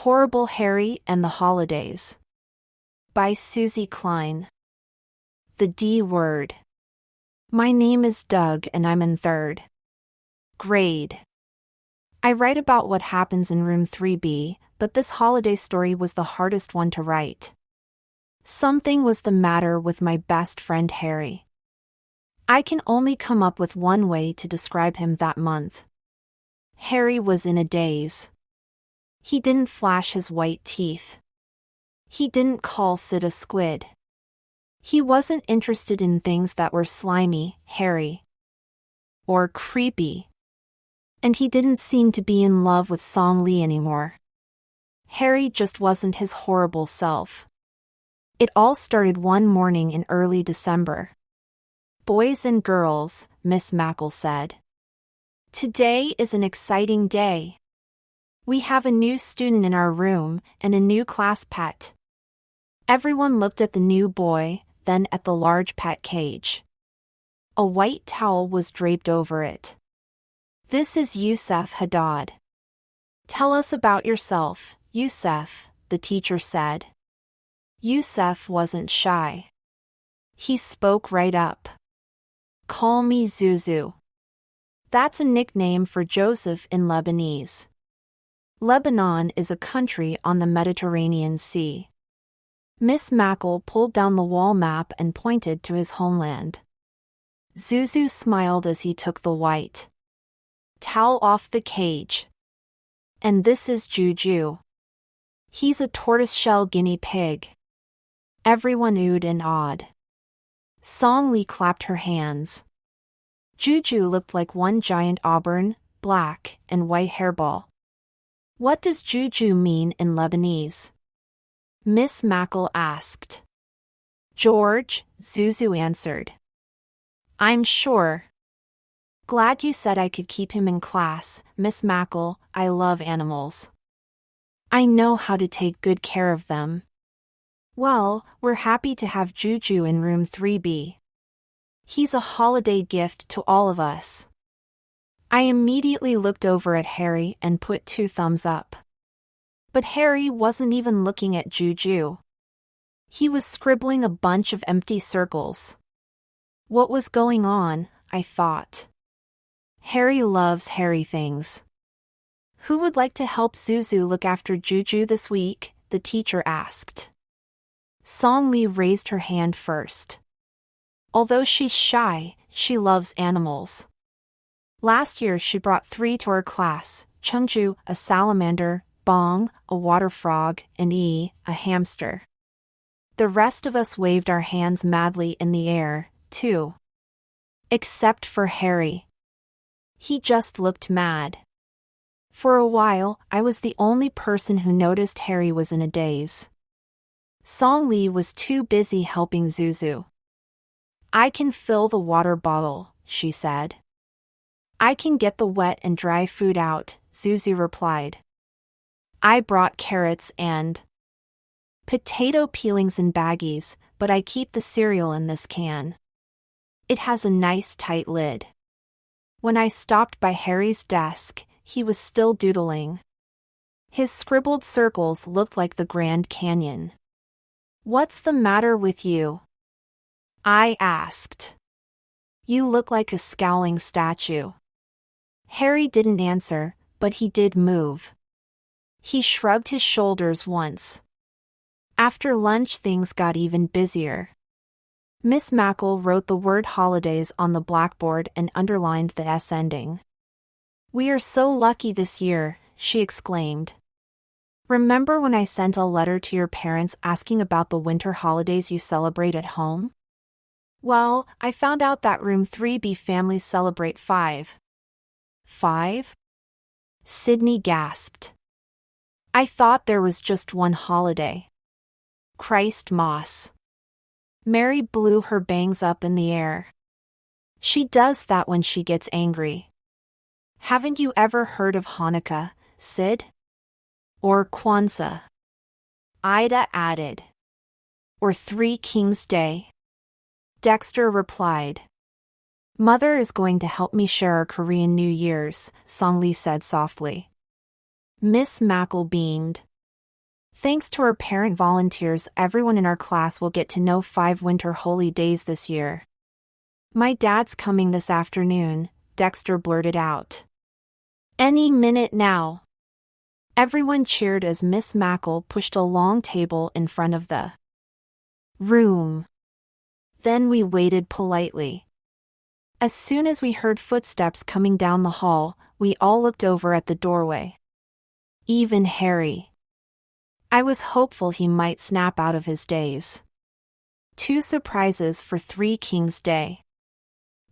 Horrible Harry and the Holidaze. By Suzy Kline. The D word. My name is Doug and I'm in 3rd grade. I write about what happens in room 3B, but this holiday story was the hardest one to write. Something was the matter with my best friend Harry. I can only come up with one way to describe him that month. Harry was in a daze. He didn't flash his white teeth. He didn't call Sid a squid. He wasn't interested in things that were slimy, hairy, or creepy. And he didn't seem to be in love with Song Lee anymore. Harry just wasn't his horrible self. It all started one morning in early December. Boys and girls, Miss Mackle said. Today is an exciting day. We have a new student in our room and a new class pet. Everyone looked at the new boy, then at the large pet cage. A white towel was draped over it. This is Yusuf Haddad. Tell us about yourself, Yusuf, the teacher said. Yusuf wasn't shy. He spoke right up. Call me Zuzu. That's a nickname for Joseph in Lebanese. Lebanon is a country on the Mediterranean Sea. Miss Mackle pulled down the wall map and pointed to his homeland. Zuzu smiled as he took the white towel off the cage. And this is Juju. He's a tortoiseshell guinea pig. Everyone oohed and awed. Song Lee clapped her hands. Juju looked like one giant auburn, black, and white hairball. What does Juju mean in Lebanese? Miss Mackle asked. George, Zuzu answered. I'm sure. Glad you said I could keep him in class, Miss Mackle. I love animals. I know how to take good care of them. Well, we're happy to have Juju in room 3B. He's a holiday gift to all of us. I immediately looked over at Harry and put 2 thumbs up. But Harry wasn't even looking at Juju. He was scribbling a bunch of empty circles. What was going on, I thought. Harry loves hairy things. Who would like to help Zuzu look after Juju this week? The teacher asked. Song Lee raised her hand first. Although she's shy, she loves animals. Last year she brought 3 to her class, Chungju, a salamander, Bong, a water frog, and Yi, a hamster. The rest of us waved our hands madly in the air, too. Except for Harry. He just looked mad. For a while, I was the only person who noticed Harry was in a daze. Song Lee was too busy helping Zuzu. I can fill the water bottle, she said. I can get the wet and dry food out, Zuzu replied. I brought carrots and potato peelings in baggies, but I keep the cereal in this can. It has a nice tight lid. When I stopped by Harry's desk, he was still doodling. His scribbled circles looked like the Grand Canyon. What's the matter with you? I asked. You look like a scowling statue. Harry didn't answer, but he did move. He shrugged his shoulders once. After lunch things got even busier. Miss Mackle wrote the word holidays on the blackboard and underlined the S ending. We are so lucky this year, she exclaimed. Remember when I sent a letter to your parents asking about the winter holidays you celebrate at home? Well, I found out that room 3B families celebrate 5. 5? Sydney gasped. I thought there was just one holiday. Christ Moss. Mary blew her bangs up in the air. She does that when she gets angry. Haven't you ever heard of Hanukkah, Sid? Or Kwanzaa? Ida added. Or 3 Kings Day? Dexter replied. Mother is going to help me share our Korean New Year's, Song Lee said softly. Miss Mackle beamed. Thanks to our parent volunteers, everyone in our class will get to know 5 winter holy days this year. My dad's coming this afternoon, Dexter blurted out. Any minute now. Everyone cheered as Miss Mackle pushed a long table in front of the room. Then we waited politely. As soon as we heard footsteps coming down the hall, we all looked over at the doorway. Even Harry. I was hopeful he might snap out of his daze. 2 surprises for Three Kings Day.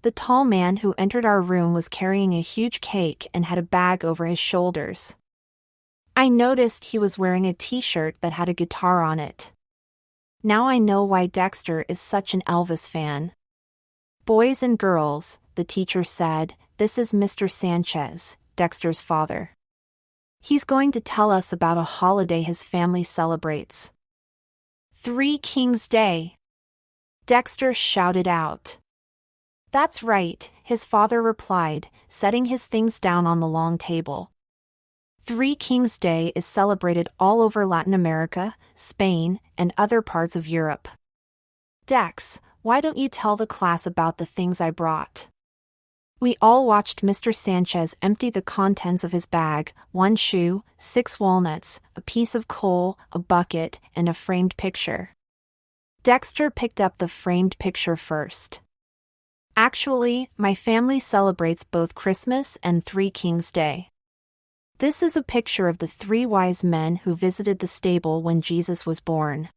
The tall man who entered our room was carrying a huge cake and had a bag over his shoulders. I noticed he was wearing a t-shirt that had a guitar on it. Now I know why Dexter is such an Elvis fan. Boys and girls, the teacher said, this is Mr. Sanchez, Dexter's father. He's going to tell us about a holiday his family celebrates. Three Kings Day. Dexter shouted out. That's right, his father replied, setting his things down on the long table. Three Kings Day is celebrated all over Latin America, Spain, and other parts of Europe. Dex, why don't you tell the class about the things I brought? We all watched Mr. Sanchez empty the contents of his bag, 1 shoe, 6 walnuts, a piece of coal, a bucket, and a framed picture. Dexter picked up the framed picture first. Actually, my family celebrates both Christmas and Three Kings Day. This is a picture of the 3 wise men who visited the stable when Jesus was born.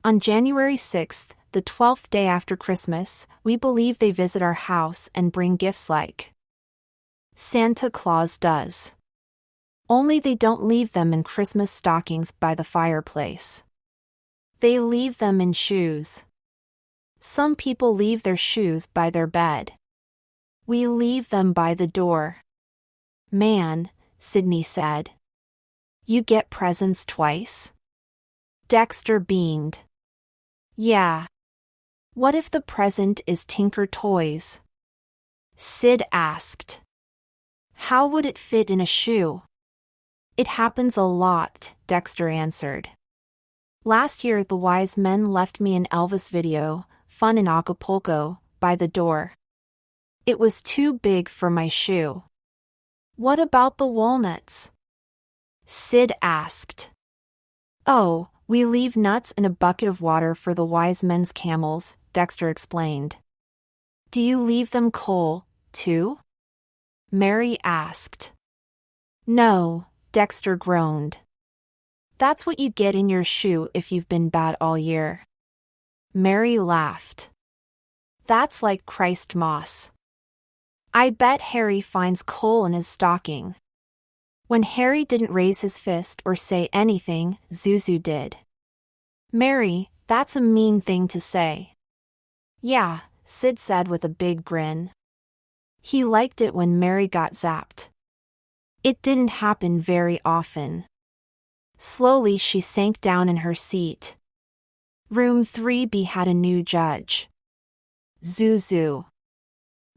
On January 6th, the 12th day after Christmas, we believe they visit our house and bring gifts like Santa Claus does. Only they don't leave them in Christmas stockings by the fireplace. They leave them in shoes. Some people leave their shoes by their bed. We leave them by the door. Man, Sydney said. You get presents twice? Dexter beamed. Yeah. What if the present is Tinker Toys? Sid asked. How would it fit in a shoe? It happens a lot, Dexter answered. Last year the wise men left me an Elvis video, Fun in Acapulco, by the door. It was too big for my shoe. What about the walnuts? Sid asked. Oh, we leave nuts in a bucket of water for the wise men's camels, Dexter explained. Do you leave them coal, too? Mary asked. No, Dexter groaned. That's what you get in your shoe if you've been bad all year. Mary laughed. That's like Christ moss. I bet Harry finds coal in his stocking. When Harry didn't raise his fist or say anything, Zuzu did. Mary, that's a mean thing to say. Yeah, Sid said with a big grin. He liked it when Mary got zapped. It didn't happen very often. Slowly she sank down in her seat. Room 3B had a new judge. Zuzu.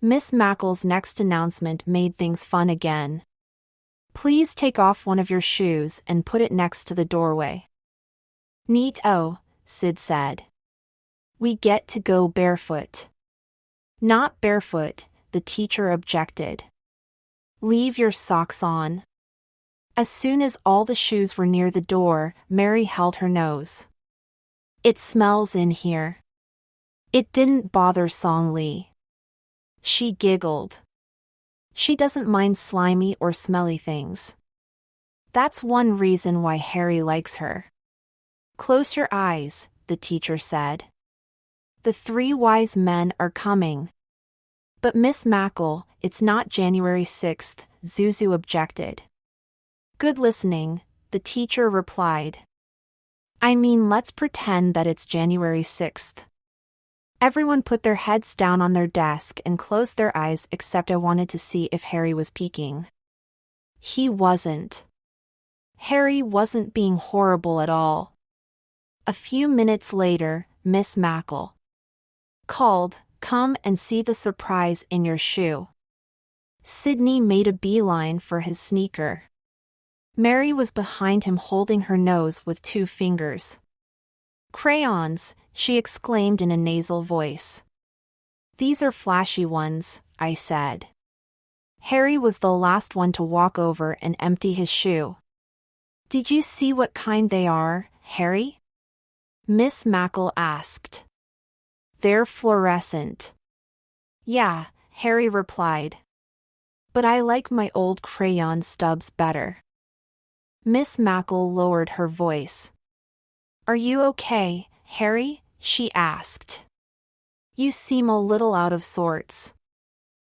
Miss Mackle's next announcement made things fun again. Please take off one of your shoes and put it next to the doorway. Neat-o, Sid said. We get to go barefoot. Not barefoot, the teacher objected. Leave your socks on. As soon as all the shoes were near the door, Mary held her nose. It smells in here. It didn't bother Song Lee. She giggled. She doesn't mind slimy or smelly things. That's one reason why Harry likes her. Close your eyes, the teacher said. The 3 wise men are coming. But Miss Mackle, it's not January 6th, Zuzu objected. Good listening, the teacher replied. I mean, let's pretend that it's January 6th. Everyone put their heads down on their desk and closed their eyes except I wanted to see if Harry was peeking. He wasn't. Harry wasn't being horrible at all. A few minutes later, Miss Mackle called, "Come and see the surprise in your shoe." Sydney made a beeline for his sneaker. Mary was behind him holding her nose with 2 fingers. Crayons, she exclaimed in a nasal voice. These are flashy ones, I said. Harry was the last one to walk over and empty his shoe. Did you see what kind they are, Harry? Miss Mackle asked. They're fluorescent. Yeah, Harry replied. But I like my old crayon stubs better. Miss Mackle lowered her voice. Are you okay, Harry? She asked. You seem a little out of sorts.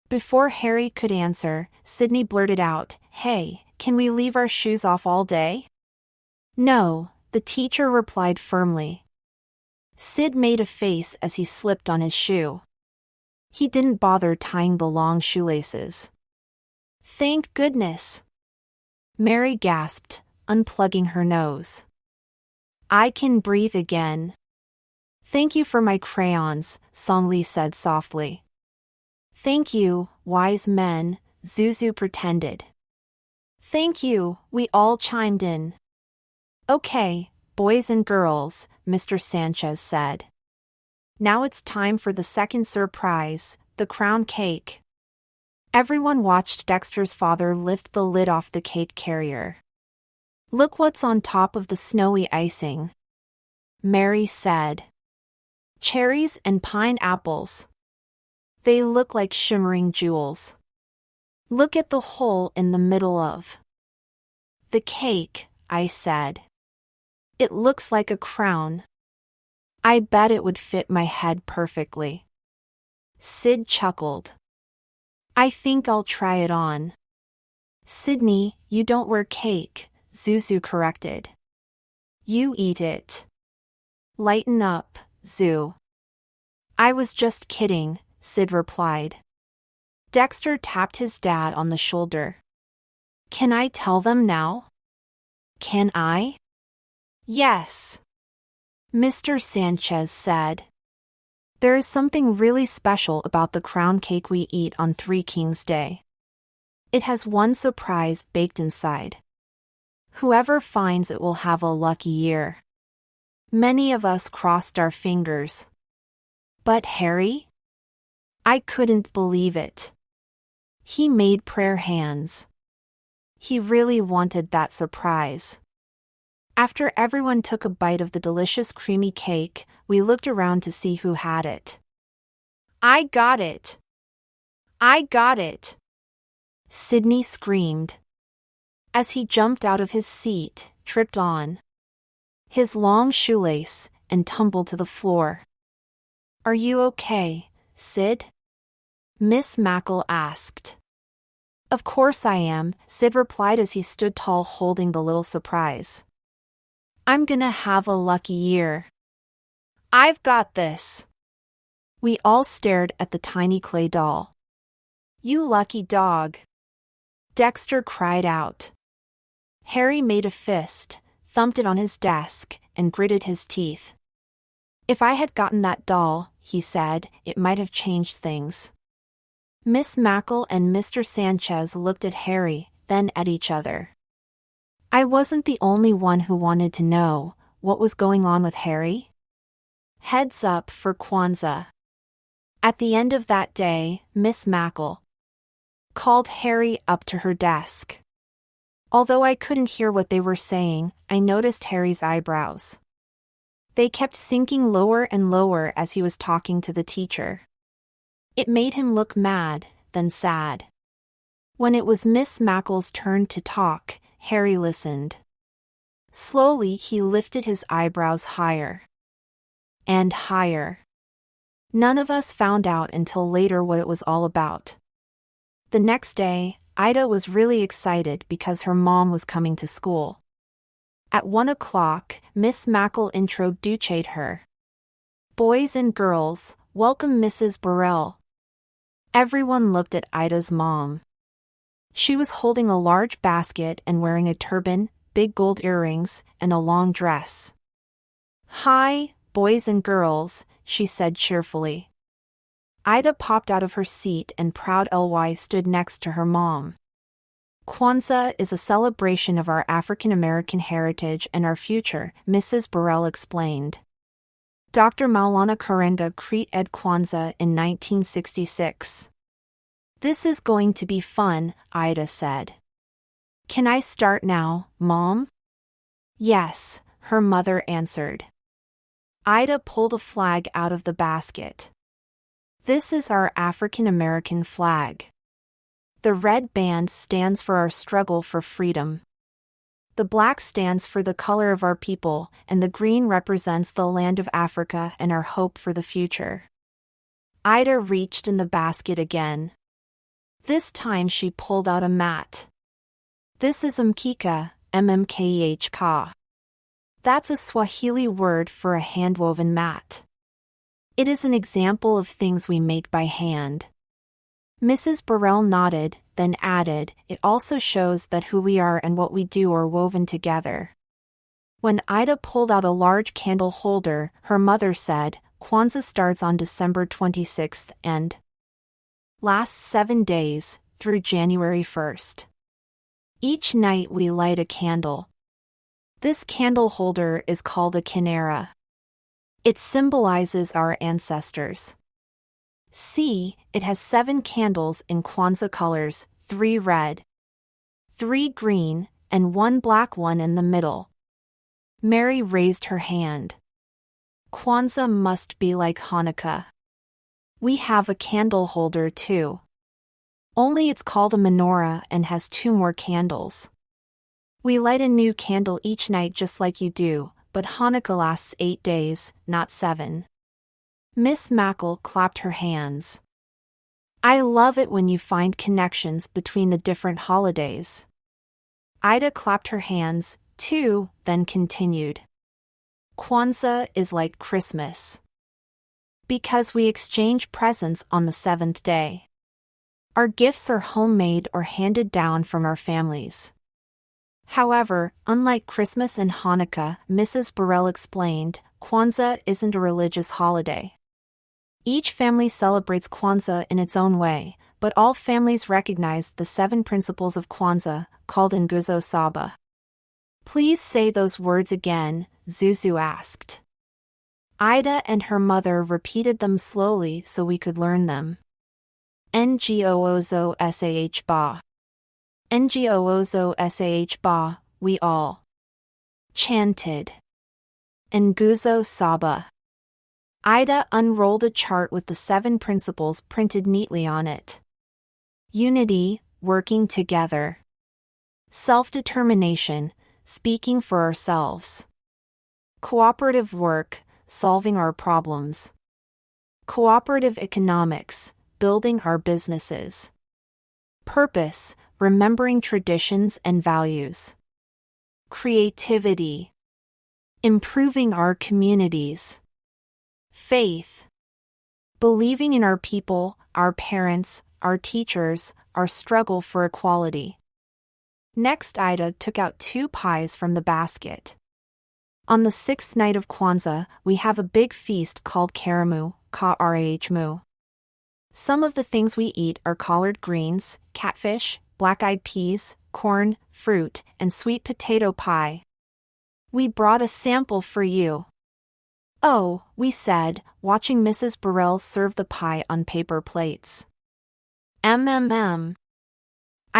Before Harry could answer, Sydney blurted out, Hey, can we leave our shoes off all day? No, the teacher replied firmly. Sid made a face as he slipped on his shoe. He didn't bother tying the long shoelaces. Thank goodness! Mary gasped, unplugging her nose. I can breathe again. Thank you for my crayons, Songli said softly. Thank you, wise men, Zuzu pretended. Thank you, we all chimed in. Okay, boys and girls, Mr. Sanchez said. Now it's time for the second surprise, the crown cake. Everyone watched Dexter's father lift the lid off the cake carrier. Look what's on top of the snowy icing, Mary said. Cherries and pineapples. They look like shimmering jewels. Look at the hole in the middle of the cake, I said. It looks like a crown. I bet it would fit my head perfectly. Sid chuckled. I think I'll try it on. Sydney, you don't wear cake, Zuzu corrected. You eat it. Lighten up, Zoo. I was just kidding, Sid replied. Dexter tapped his dad on the shoulder. Can I tell them now? Can I? Yes. Mr. Sanchez said. There is something really special about the crown cake we eat on Three Kings Day. It has one surprise baked inside. Whoever finds it will have a lucky year. Many of us crossed our fingers. But Harry? I couldn't believe it. He made prayer hands. He really wanted that surprise. After everyone took a bite of the delicious creamy cake, we looked around to see who had it. I got it! I got it! Sydney screamed. As he jumped out of his seat, tripped on his long shoelace, and tumbled to the floor. Are you okay, Sid? Miss Mackle asked. Of course I am, Sid replied as he stood tall holding the little surprise. I'm gonna have a lucky year. I've got this. We all stared at the tiny clay doll. You lucky dog. Dexter cried out. Harry made a fist, thumped it on his desk, and gritted his teeth. If I had gotten that doll, he said, it might have changed things. Miss Mackle and Mr. Sanchez looked at Harry, then at each other. I wasn't the only one who wanted to know what was going on with Harry. Heads up for Kwanzaa. At the end of that day, Miss Mackle called Harry up to her desk. Although I couldn't hear what they were saying, I noticed Harry's eyebrows. They kept sinking lower and lower as he was talking to the teacher. It made him look mad, then sad. When it was Miss Mackle's turn to talk, Harry listened. Slowly he lifted his eyebrows higher. And higher. None of us found out until later what it was all about. The next day, Ida was really excited because her mom was coming to school. At 1 o'clock, Miss Mackle introduced her. Boys and girls, welcome Mrs. Burrell. Everyone looked at Ida's mom. She was holding a large basket and wearing a turban, big gold earrings, and a long dress. Hi, boys and girls, she said cheerfully. Ida popped out of her seat and proud Ly stood next to her mom. Kwanzaa is a celebration of our African American heritage and our future, Mrs. Burrell explained. Dr. Maulana Karenga created Kwanzaa in 1966. This is going to be fun, Ida said. Can I start now, Mom? Yes, her mother answered. Ida pulled a flag out of the basket. This is our African American flag. The red band stands for our struggle for freedom. The black stands for the color of our people, and the green represents the land of Africa and our hope for the future. Ida reached in the basket again. This time she pulled out a mat. This is mkeka, mmkeh. That's a Swahili word for a hand-woven mat. It is an example of things we make by hand. Mrs. Burrell nodded, then added, it also shows that who we are and what we do are woven together. When Ida pulled out a large candle holder, her mother said, Kwanzaa starts on December 26th and lasts 7 days, through January 1st. Each night we light a candle. This candle holder is called a kinara. It symbolizes our ancestors. See, it has 7 candles in Kwanzaa colors, 3 red, 3 green, and 1 black one in the middle. Mary raised her hand. Kwanzaa must be like Hanukkah. We have a candle holder too. Only it's called a menorah and has 2 more candles. We light a new candle each night just like you do, but Hanukkah lasts 8 days, not 7. Miss Mackle clapped her hands. I love it when you find connections between the different holidays. Ida clapped her hands, too, then continued. Kwanzaa is like Christmas. Because we exchange presents on the 7th day. Our gifts are homemade or handed down from our families. However, unlike Christmas and Hanukkah, Mrs. Burrell explained, Kwanzaa isn't a religious holiday. Each family celebrates Kwanzaa in its own way, but all families recognize the 7 principles of Kwanzaa, called Nguzo Saba. Please say those words again, Zuzu asked. Ida and her mother repeated them slowly so we could learn them. Ngoozo sah ba. Ngoozo sah ba, we all chanted. Nguzo Saba. Ida unrolled a chart with the 7 principles printed neatly on it. Unity, working together. Self-determination, speaking for ourselves. Cooperative work, solving our problems. Cooperative economics, building our businesses. Purpose, remembering traditions and values. Creativity, improving our communities. Faith, believing in our people, our parents, our teachers, our struggle for equality. Next, Ida took out 2 pies from the basket. On the 6th night of Kwanzaa, we have a big feast called Karamu, Krahmu. Some of the things we eat are collard greens, catfish, black-eyed peas, corn, fruit, and sweet potato pie. We brought a sample for you. Oh, we said, watching Mrs. Burrell serve the pie on paper plates. I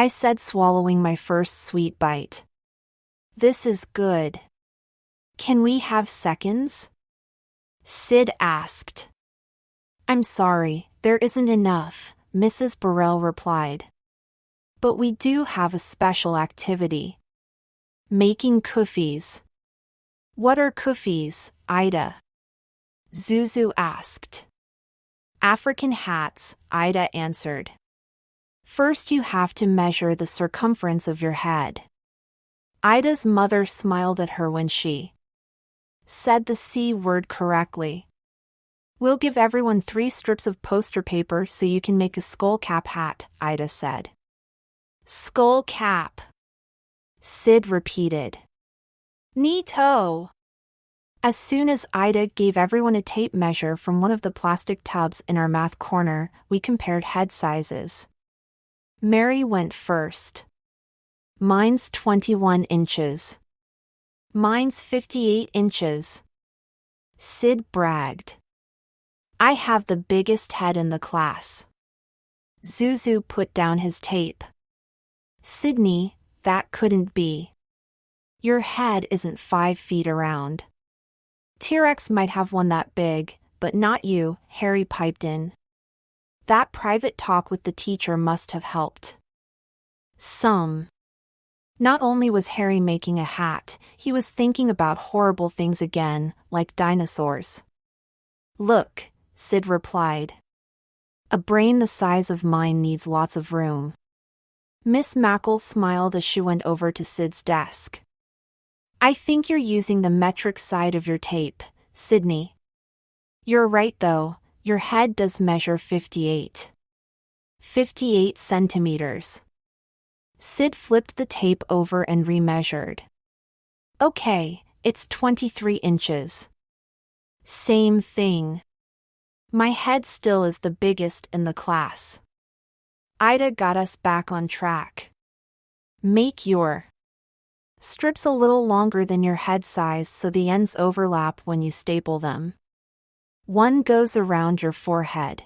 said, swallowing my first sweet bite. This is good. Can we have seconds? Sid asked. I'm sorry, there isn't enough, Mrs. Burrell replied. But we do have a special activity. Making kufis. What are kufis, Ida? Zuzu asked. African hats, Ida answered. First you have to measure the circumference of your head. Ida's mother smiled at her when she said the C word correctly. We'll give everyone 3 strips of poster paper so you can make a skull cap hat, Ida said. Skull cap. Sid repeated. Neato. As soon as Ida gave everyone a tape measure from one of the plastic tubs in our math corner, we compared head sizes. Mary went first. Mine's 21 inches. Mine's 58 inches. Sid bragged. I have the biggest head in the class. Zuzu put down his tape. Sydney, that couldn't be. Your head isn't 5 feet around. T-Rex might have one that big, but not you, Harry piped in. That private talk with the teacher must have helped. Some. Not only was Harry making a hat, he was thinking about horrible things again, like dinosaurs. Look, Sid replied. A brain the size of mine needs lots of room. Miss Mackle smiled as she went over to Sid's desk. I think you're using the metric side of your tape, Sydney. You're right though, your head does measure 58. 58 centimeters. Sid flipped the tape over and remeasured. Okay, it's 23 inches. Same thing. My head still is the biggest in the class. Ida got us back on track. Make your strips a little longer than your head size so the ends overlap when you staple them. One goes around your forehead.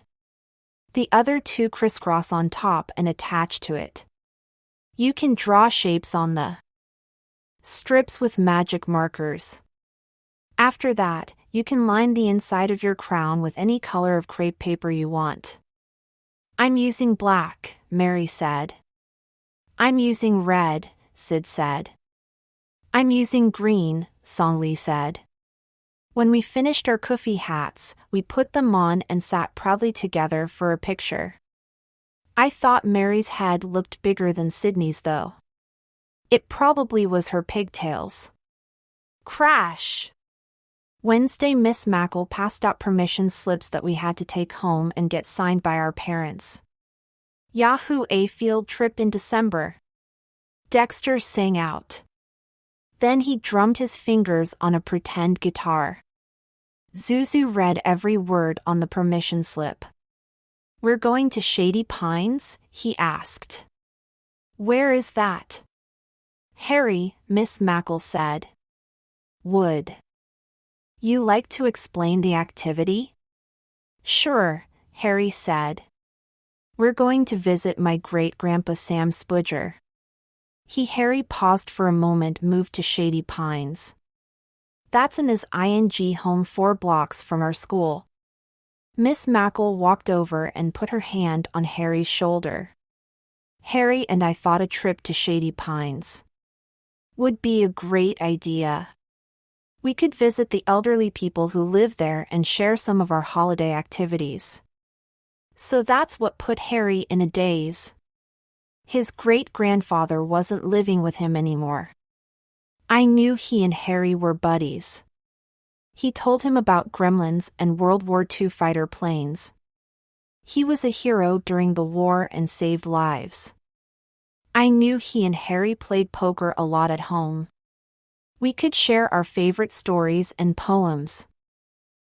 The other two crisscross on top and attach to it. You can draw shapes on the strips with magic markers. After that, you can line the inside of your crown with any color of crepe paper you want. I'm using black, Mary said. I'm using red, Sid said. I'm using green, Songli said. When we finished our kufi hats, we put them on and sat proudly together for a picture. I thought Mary's head looked bigger than Sydney's though. It probably was her pigtails. Crash! Wednesday, Miss Mackle passed out permission slips that we had to take home and get signed by our parents. Yahoo! A field trip in December. Dexter sang out. Then he drummed his fingers on a pretend guitar. Zuzu read every word on the permission slip. We're going to Shady Pines? He asked. Where is that? Harry, Miss Mackle said. Would you like to explain the activity? Sure, Harry said. We're going to visit my great-grandpa Sam Spudger. Harry paused for a moment, moved to Shady Pines. That's in his ing home 4 blocks from our school. Miss Mackle walked over and put her hand on Harry's shoulder. Harry and I thought a trip to Shady Pines would be a great idea. We could visit the elderly people who live there and share some of our holiday activities. So that's what put Harry in a daze. His great-grandfather wasn't living with him anymore. I knew he and Harry were buddies. He told him about gremlins and World War II fighter planes. He was a hero during the war and saved lives. I knew he and Harry played poker a lot at home. We could share our favorite stories and poems.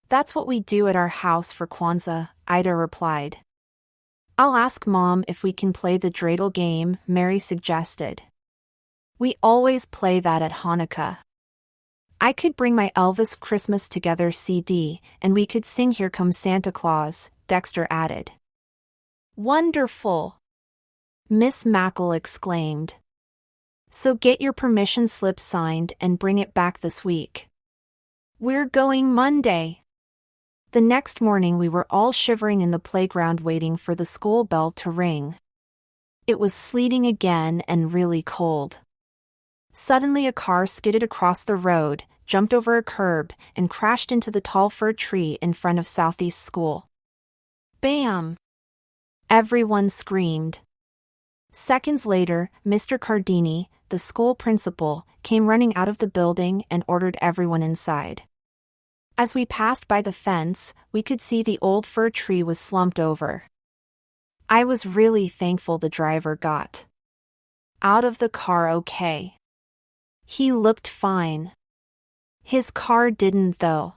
That's what we do at our house for Kwanzaa, Ida replied. I'll ask Mom if we can play the dreidel game, Mary suggested. We always play that at Hanukkah. I could bring my Elvis Christmas Together CD, and we could sing Here Comes Santa Claus, Dexter added. Wonderful! Miss Mackle exclaimed. So get your permission slip signed and bring it back this week. We're going Monday. The next morning we were all shivering in the playground waiting for the school bell to ring. It was sleeting again and really cold. Suddenly a car skidded across the road, jumped over a curb, and crashed into the tall fir tree in front of Southeast School. Bam! Everyone screamed. Seconds later, Mr. Cardini, the school principal, came running out of the building and ordered everyone inside. As we passed by the fence, we could see the old fir tree was slumped over. I was really thankful the driver got out of the car okay. He looked fine. His car didn't though.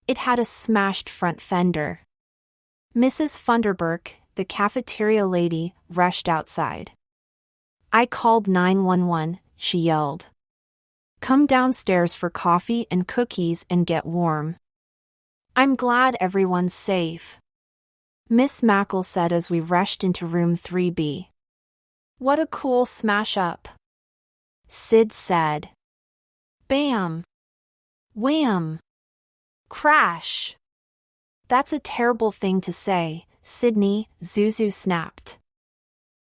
It had a smashed front fender. Mrs. Funderburk, the cafeteria lady, rushed outside. I called 911, she yelled. Come downstairs for coffee and cookies and get warm. I'm glad everyone's safe, Miss Mackle said as we rushed into room 3B. What a cool smash-up, Sid said. Bam! Wham! Crash! That's a terrible thing to say, Sydney, Zuzu snapped.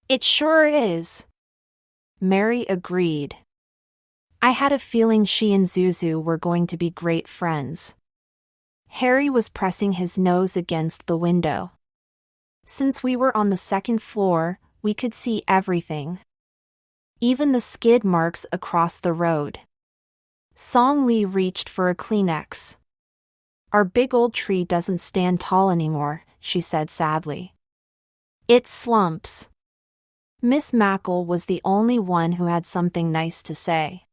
It sure is, Mary agreed. I had a feeling she and Zuzu were going to be great friends. Harry was pressing his nose against the window. Since we were on the second floor, we could see everything. Even the skid marks across the road. Song Lee reached for a Kleenex. Our big old tree doesn't stand tall anymore, she said sadly. It slumps. Miss Mackle was the only one who had something nice to say.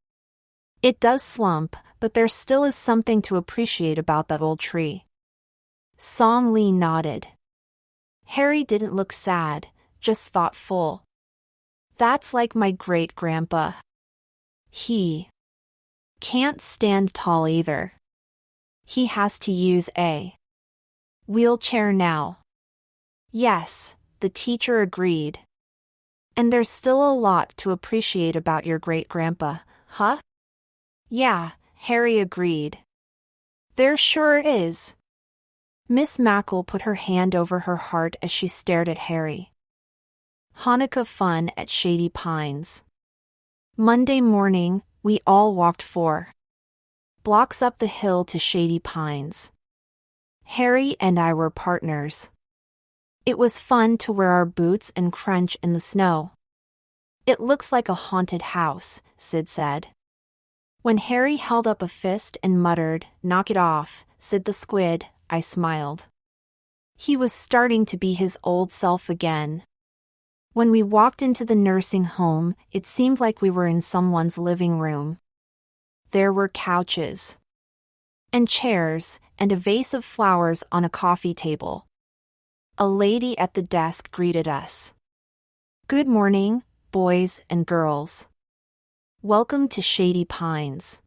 It does slump, but there still is something to appreciate about that old tree. Song Lee nodded. Harry didn't look sad, just thoughtful. That's like my great-grandpa. He can't stand tall either. He has to use a wheelchair now. Yes, the teacher agreed. And there's still a lot to appreciate about your great-grandpa, huh? Yeah, Harry agreed. There sure is. Miss Mackle put her hand over her heart as she stared at Harry. Hanukkah fun at Shady Pines. Monday morning, we all walked 4 blocks up the hill to Shady Pines. Harry and I were partners. It was fun to wear our boots and crunch in the snow. It looks like a haunted house, Sid said. When Harry held up a fist and muttered, "Knock it off, Sid the Squid," I smiled. He was starting to be his old self again. When we walked into the nursing home, it seemed like we were in someone's living room. There were couches and chairs and a vase of flowers on a coffee table. A lady at the desk greeted us. Good morning, boys and girls. Welcome to Shady Pines.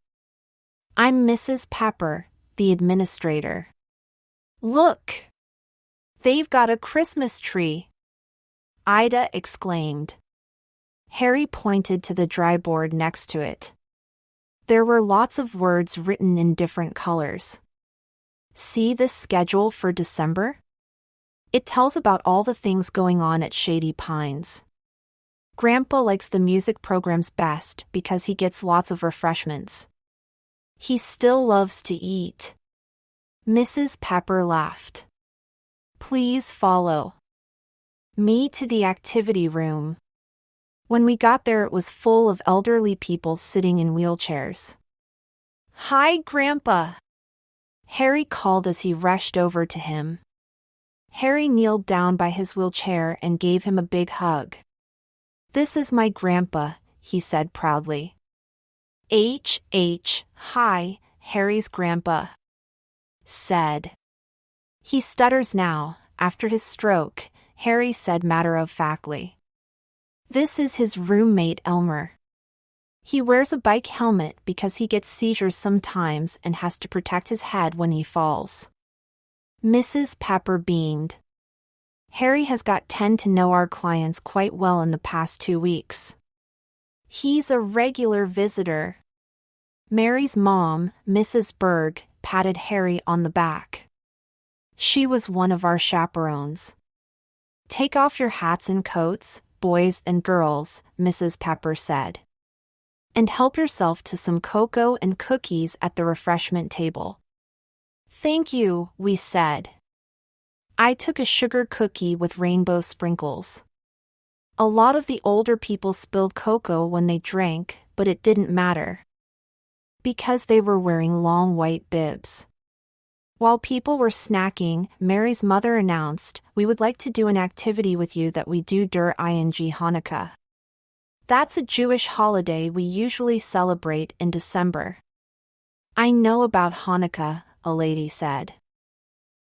I'm Mrs. Pepper, the administrator. Look! They've got a Christmas tree, Ida exclaimed. Harry pointed to the dry board next to it. There were lots of words written in different colors. See this schedule for December? It tells about all the things going on at Shady Pines. Grandpa likes the music programs best because he gets lots of refreshments. He still loves to eat. Mrs. Pepper laughed. Please follow me to the activity room. When we got there, it was full of elderly people sitting in wheelchairs. Hi, Grandpa, Harry called as he rushed over to him. Harry kneeled down by his wheelchair and gave him a big hug. This is my grandpa, he said proudly. Hi, Harry's grandpa said. He stutters now, after his stroke, Harry said matter-of-factly. This is his roommate Elmer. He wears a bike helmet because he gets seizures sometimes and has to protect his head when he falls. Mrs. Pepper beamed. Harry has got to know our clients quite well in the past 2 weeks. He's a regular visitor. Mary's mom, Mrs. Berg, patted Harry on the back. She was one of our chaperones. Take off your hats and coats, boys and girls, Mrs. Pepper said. And help yourself to some cocoa and cookies at the refreshment table. Thank you, we said. I took a sugar cookie with rainbow sprinkles. A lot of the older people spilled cocoa when they drank, but it didn't matter. Because they were wearing long white bibs. While people were snacking, Mary's mother announced, "We would like to do an activity with you that we do dur ing Hanukkah. That's a Jewish holiday we usually celebrate in December." I know about Hanukkah, a lady said.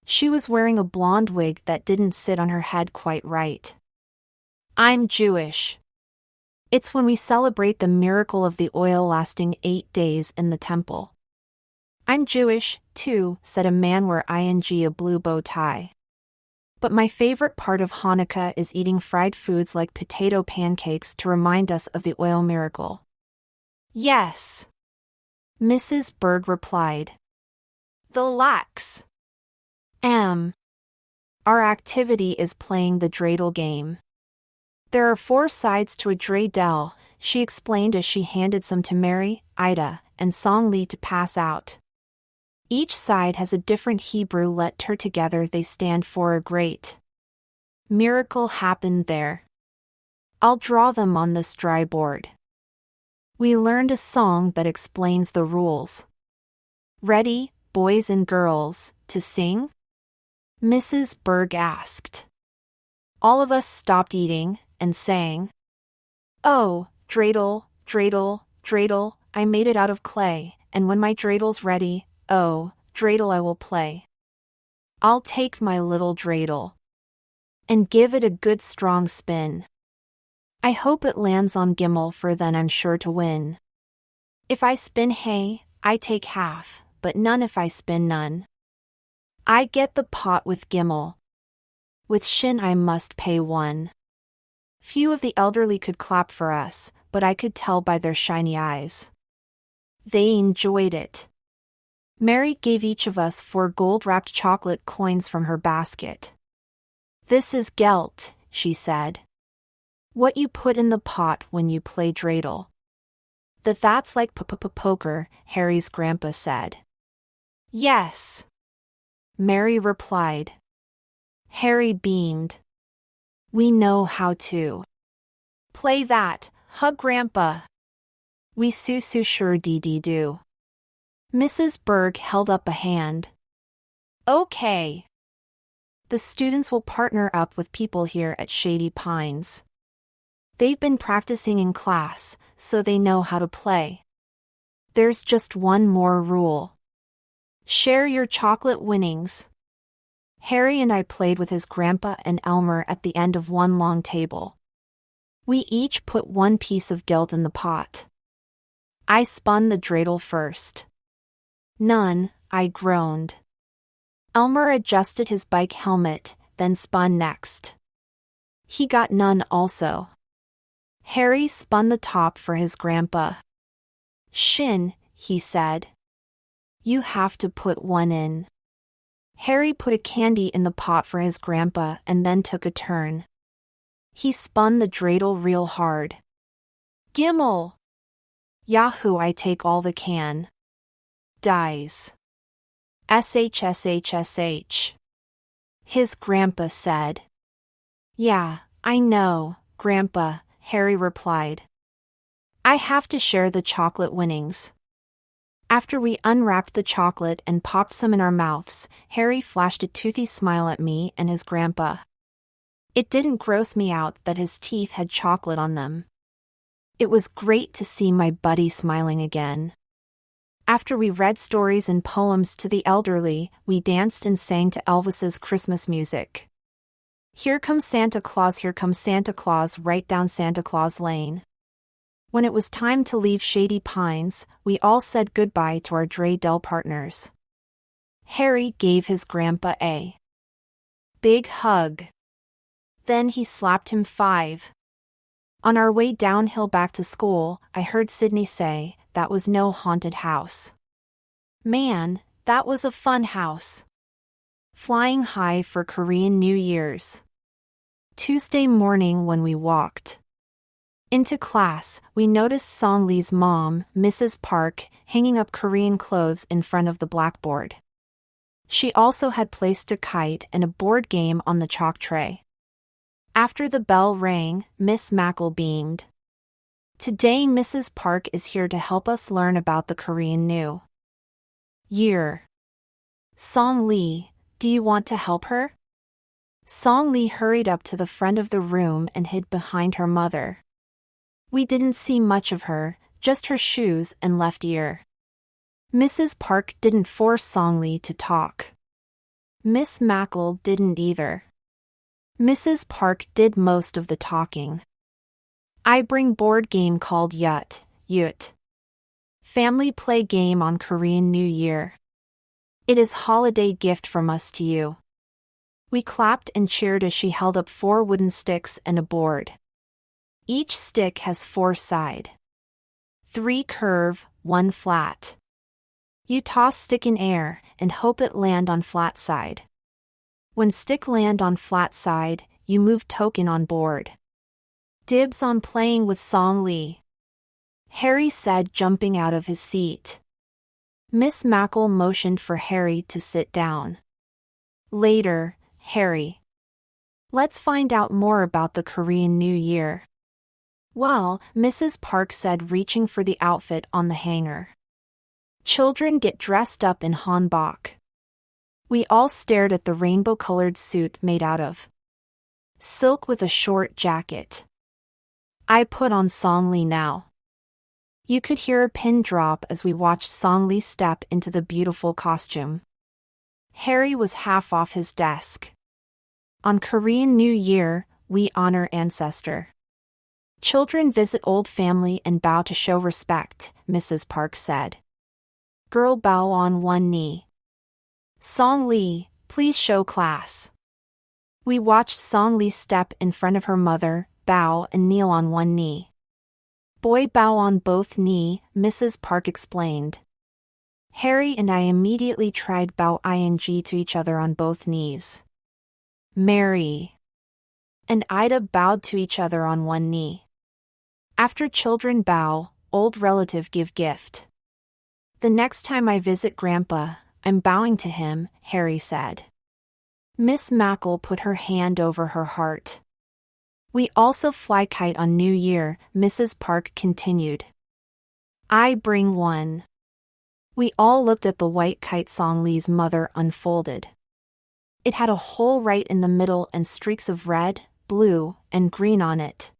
She was wearing a blonde wig that didn't sit on her head quite right. I'm Jewish. It's when we celebrate the miracle of the oil lasting 8 days in the temple. I'm Jewish, too, said a man wearing a blue bow tie. But my favorite part of Hanukkah is eating fried foods like potato pancakes to remind us of the oil miracle. Yes, Mrs. Berg replied. The lax. Our activity is playing the dreidel game. There are 4 sides to a dreidel, she explained as she handed some to Mary, Ida, and Song Lee to pass out. Each side has a different Hebrew letter. Together they stand for a great miracle happened there. I'll draw them on this dry board. We learned a song that explains the rules. Ready, boys and girls, to sing? Mrs. Berg asked. All of us stopped eating and sang. Oh, dreidel, dreidel, dreidel, I made it out of clay, and when my dreidels ready, oh, dreidel I will play. I'll take my little dreidel and give it a good strong spin. I hope it lands on Gimel, for then I'm sure to win. If I spin hay, I take half, but none if I spin none. I get the pot with Gimel. With Shin I must pay 1. Few of the elderly could clap for us, but I could tell by their shiny eyes. They enjoyed it. Mary gave each of us 4 gold-wrapped chocolate coins from her basket. This is Geld, she said. What you put in the pot when you play dreidel. That's like poker, Harry's grandpa said. Yes, Mary replied. Harry beamed. We know how to play that, huh, Grandpa? We sure do. Mrs. Berg held up a hand. Okay. The students will partner up with people here at Shady Pines. They've been practicing in class, so they know how to play. There's just one more rule. Share your chocolate winnings. Harry and I played with his grandpa and Elmer at the end of one long table. We each put 1 piece of Geld in the pot. I spun the dreidel first. None, I groaned. Elmer adjusted his bike helmet, then spun next. He got none also. Harry spun the top for his grandpa. Shin, he said. You have to put 1 in. Harry put a candy in the pot for his grandpa and then took a turn. He spun the dreidel real hard. Gimel! Yahoo! I take all the can. Dies. SH. His grandpa said. Yeah, I know, Grandpa, Harry replied. I have to share the chocolate winnings. After we unwrapped the chocolate and popped some in our mouths, Harry flashed a toothy smile at me and his grandpa. It didn't gross me out that his teeth had chocolate on them. It was great to see my buddy smiling again. After we read stories and poems to the elderly, we danced and sang to Elvis's Christmas music. Here comes Santa Claus, right down Santa Claus Lane. When it was time to leave Shady Pines, we all said goodbye to our dreidel partners. Harry gave his grandpa a big hug. Then he slapped him 5. On our way downhill back to school, I heard Sydney say, that was no haunted house. Man, that was a fun house. Flying high for Korean New Year's. Tuesday morning when we walked into class, we noticed Song Lee's mom, Mrs. Park, hanging up Korean clothes in front of the blackboard. She also had placed a kite and a board game on the chalk tray. After the bell rang, Miss Mackle beamed. Today Mrs. Park is here to help us learn about the Korean New Year. Song Lee, do you want to help her? Song Lee hurried up to the front of the room and hid behind her mother. We didn't see much of her, just her shoes and left ear. Mrs. Park didn't force Song Lee to talk. Miss Mackle didn't either. Mrs. Park did most of the talking. I bring board game called Yut. Family play game on Korean New Year. It is holiday gift from us to you. We clapped and cheered as she held up 4 wooden sticks and a board. Each stick has 4 sides. 3 curve, 1 flat. You toss stick in air and hope it land on flat side. When stick land on flat side, you move token on board. Dibs on playing with Song Lee. Harry said, jumping out of his seat. Miss Mackle motioned for Harry to sit down. Later, Harry. Let's find out more about the Korean New Year. Well, Mrs. Park said, reaching for the outfit on the hanger. Children get dressed up in hanbok. We all stared at the rainbow-colored suit made out of silk with a short jacket. I put on Song Lee now. You could hear a pin drop as we watched Song Lee step into the beautiful costume. Harry was half off his desk. On Korean New Year, we honor ancestor. Children visit old family and bow to show respect, Mrs. Park said. Girl bow on one knee. Song Lee, please show class. We watched Song Lee step in front of her mother, bow and kneel on one knee. Boy bow on both knee, Mrs. Park explained. Harry and I immediately tried bow ing to each other on both knees. Mary and Ida bowed to each other on one knee. After children bow, old relative give gift. The next time I visit Grandpa, I'm bowing to him, Harry said. Miss Mackle put her hand over her heart. We also fly kite on New Year, Mrs. Park continued. I bring one. We all looked at the white kite Song Lee's mother unfolded. It had a hole right in the middle and streaks of red, blue, and green on it.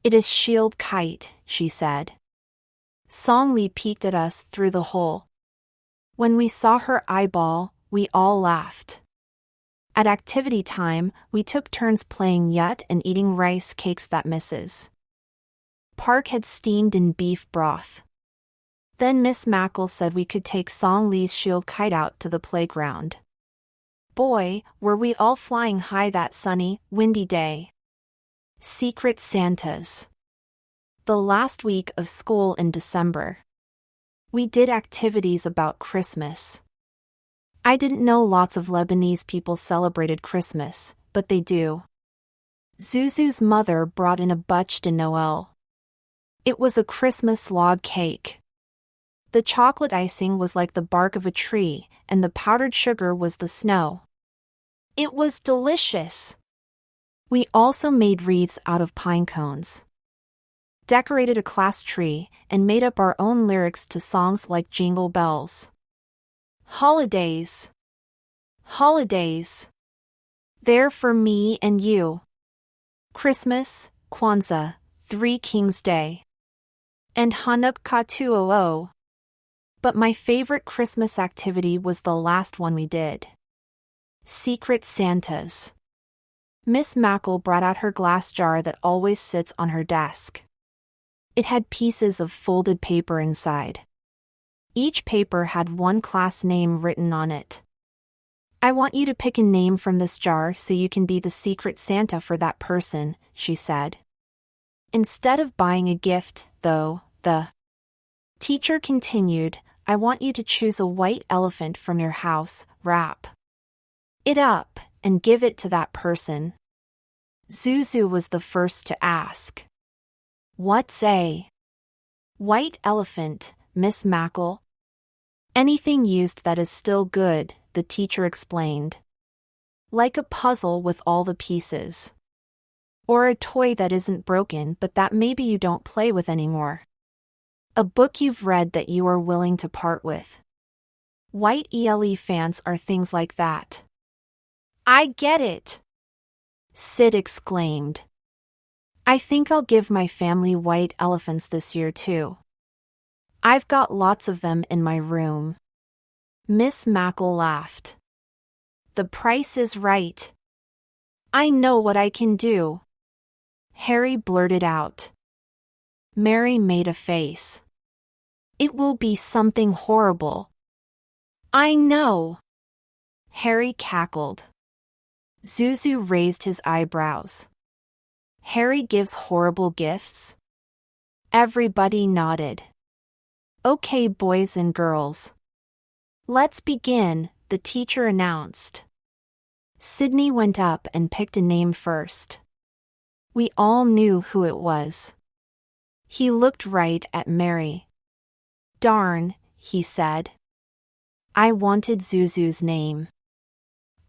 It is shield kite, she said. Song Lee peeked at us through the hole. When we saw her eyeball, we all laughed. At activity time, we took turns playing Yut and eating rice cakes that Mrs. Park had steamed in beef broth. Then Miss Mackle said we could take Song Lee's shield kite out to the playground. Boy, were we all flying high that sunny, windy day. Secret Santas. The last week of school in December. We did activities about Christmas. I didn't know lots of Lebanese people celebrated Christmas, but they do. Zuzu's mother brought in a bûche de Noël. It was a Christmas log cake. The chocolate icing was like the bark of a tree, and the powdered sugar was the snow. It was delicious. We also made wreaths out of pine cones, decorated a class tree, and made up our own lyrics to songs like Jingle Bells. Holidaze. Holidaze. They're for me and you. Christmas, Kwanzaa, Three Kings Day. And Hanukkah 200. But my favorite Christmas activity was the last one we did. Secret Santas. Miss Mackle brought out her glass jar that always sits on her desk. It had pieces of folded paper inside. Each paper had one class name written on it. I want you to pick a name from this jar so you can be the Secret Santa for that person, she said. Instead of buying a gift, though, the teacher continued, I want you to choose a white elephant from your house, wrap it up, and give it to that person. Zuzu was the first to ask. What's a white elephant, Miss Mackle? Anything used that is still good, the teacher explained. Like a puzzle with all the pieces. Or a toy that isn't broken but that maybe you don't play with anymore. A book you've read that you are willing to part with. White elephants are things like that. I get it! Sid exclaimed. I think I'll give my family white elephants this year too. I've got lots of them in my room. Miss Mackle laughed. The price is right. I know what I can do. Harry blurted out. Mary made a face. It will be something horrible. I know. Harry cackled. Zuzu raised his eyebrows. Harry gives horrible gifts? Everybody nodded. Okay, boys and girls. Let's begin, the teacher announced. Sydney went up and picked a name first. We all knew who it was. He looked right at Mary. Darn, he said. I wanted Zuzu's name.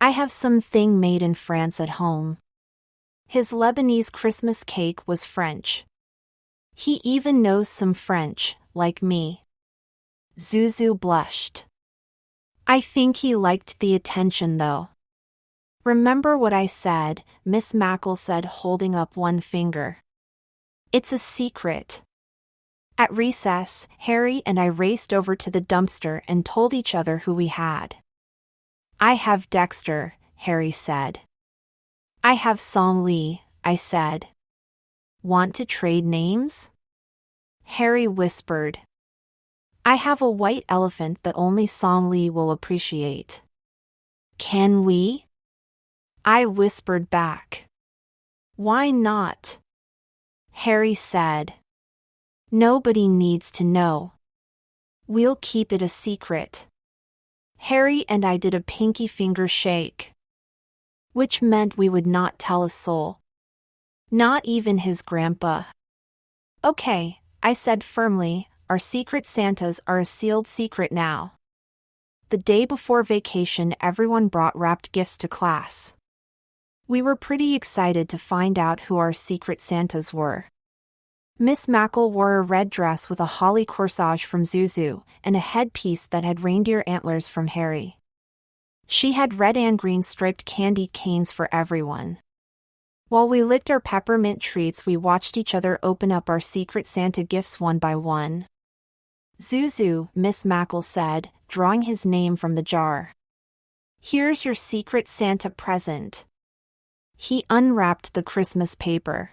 I have something made in France at home. His Lebanese Christmas cake was French. He even knows some French, like me. Zuzu blushed. I think he liked the attention though. Remember what I said, Miss Mackle said, holding up one finger. It's a secret. At recess, Harry and I raced over to the dumpster and told each other who we had. I have Dexter, Harry said. I have Song Lee, I said. Want to trade names? Harry whispered. I have a white elephant that only Song Lee will appreciate. Can we? I whispered back. Why not? Harry said. Nobody needs to know. We'll keep it a secret. Harry and I did a pinky finger shake. Which meant we would not tell a soul. Not even his grandpa. Okay, I said firmly, our secret Santas are a sealed secret now. The day before vacation, everyone brought wrapped gifts to class. We were pretty excited to find out who our secret Santas were. Miss Mackle wore a red dress with a holly corsage from Zuzu, and a headpiece that had reindeer antlers from Harry. She had red and green striped candy canes for everyone. While we licked our peppermint treats, we watched each other open up our secret Santa gifts one by one. Zuzu, Miss Mackle said, drawing his name from the jar. Here's your secret Santa present. He unwrapped the Christmas paper.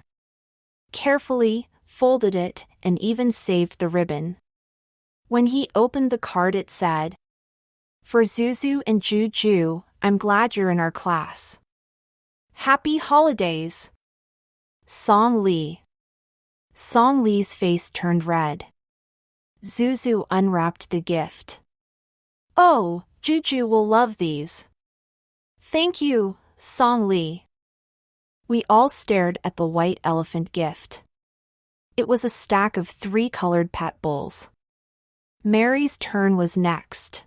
Carefully, folded it, and even saved the ribbon. When he opened the card, it said, For Zuzu and Juju, I'm glad you're in our class. Happy holidays! Song Lee. Song Lee's face turned red. Zuzu unwrapped the gift. Oh, Juju will love these. Thank you, Song Lee. We all stared at the white elephant gift. It was a stack of 3 colored pet bowls. Mary's turn was next.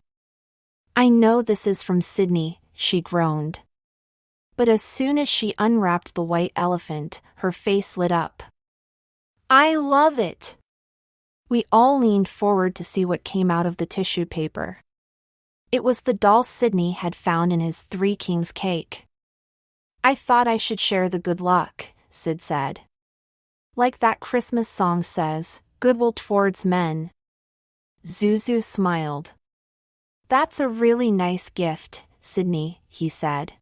I know this is from Sydney, she groaned. But as soon as she unwrapped the white elephant, her face lit up. I love it! We all leaned forward to see what came out of the tissue paper. It was the doll Sydney had found in his 3 Kings cake. I thought I should share the good luck, Sid said. Like that Christmas song says, goodwill towards men. Zuzu smiled. That's a really nice gift, Sydney, he said.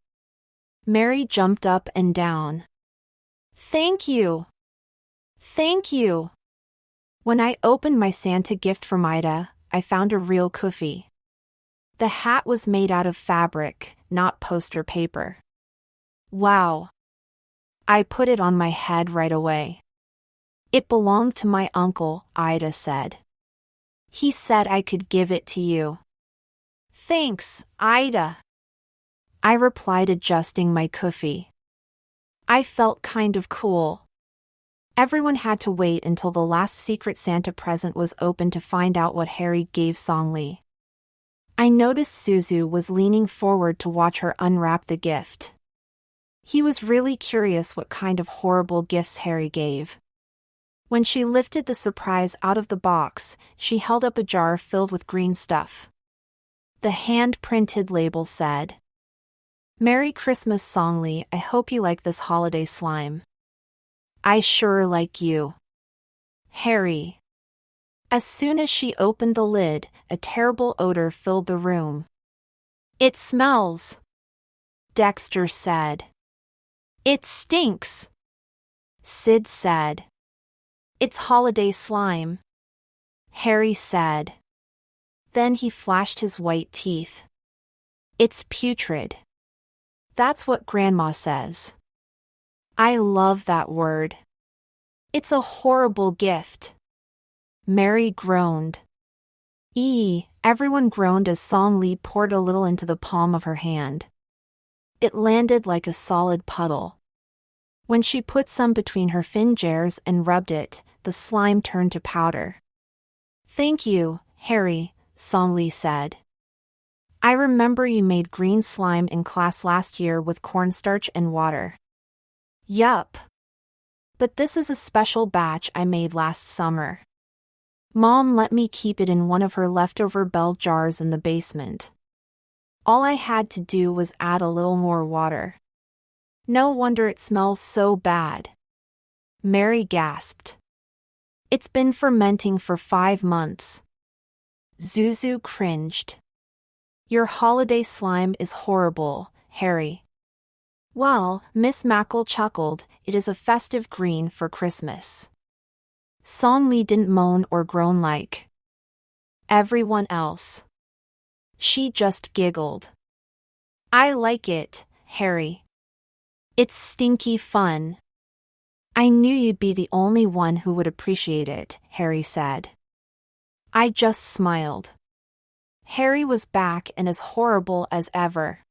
Mary jumped up and down. Thank you. Thank you. When I opened my Santa gift from Ida, I found a real kufi. The hat was made out of fabric, not poster paper. Wow. I put it on my head right away. It belonged to my uncle, Ida said. He said I could give it to you. Thanks, Ida. I replied, adjusting my kufi. I felt kind of cool. Everyone had to wait until the last secret Santa present was opened to find out what Harry gave Song Lee. I noticed Zuzu was leaning forward to watch her unwrap the gift. He was really curious what kind of horrible gifts Harry gave. When she lifted the surprise out of the box, she held up a jar filled with green stuff. The hand-printed label said, Merry Christmas, Song Lee, I hope you like this holiday slime. I sure like you. Harry. As soon as she opened the lid, a terrible odor filled the room. It smells. Dexter said. It stinks. Sid said. It's holiday slime. Harry said. Then he flashed his white teeth. It's putrid. That's what Grandma says. I love that word. It's a horrible gift. Mary groaned. Everyone groaned as Song Li poured a little into the palm of her hand. It landed like a solid puddle. When she put some between her fingers and rubbed it, the slime turned to powder. Thank you, Harry, Song Li said. I remember you made green slime in class last year with cornstarch and water. Yup. But this is a special batch I made last summer. Mom let me keep it in one of her leftover bell jars in the basement. All I had to do was add a little more water. No wonder it smells so bad. Mary gasped. It's been fermenting for 5 months. Zuzu cringed. Your holiday slime is horrible, Harry. Well, Miss Mackle chuckled, it is a festive green for Christmas. Song Li didn't moan or groan like everyone else. She just giggled. I like it, Harry. It's stinky fun. I knew you'd be the only one who would appreciate it, Harry said. I just smiled. Harry was back and as horrible as ever.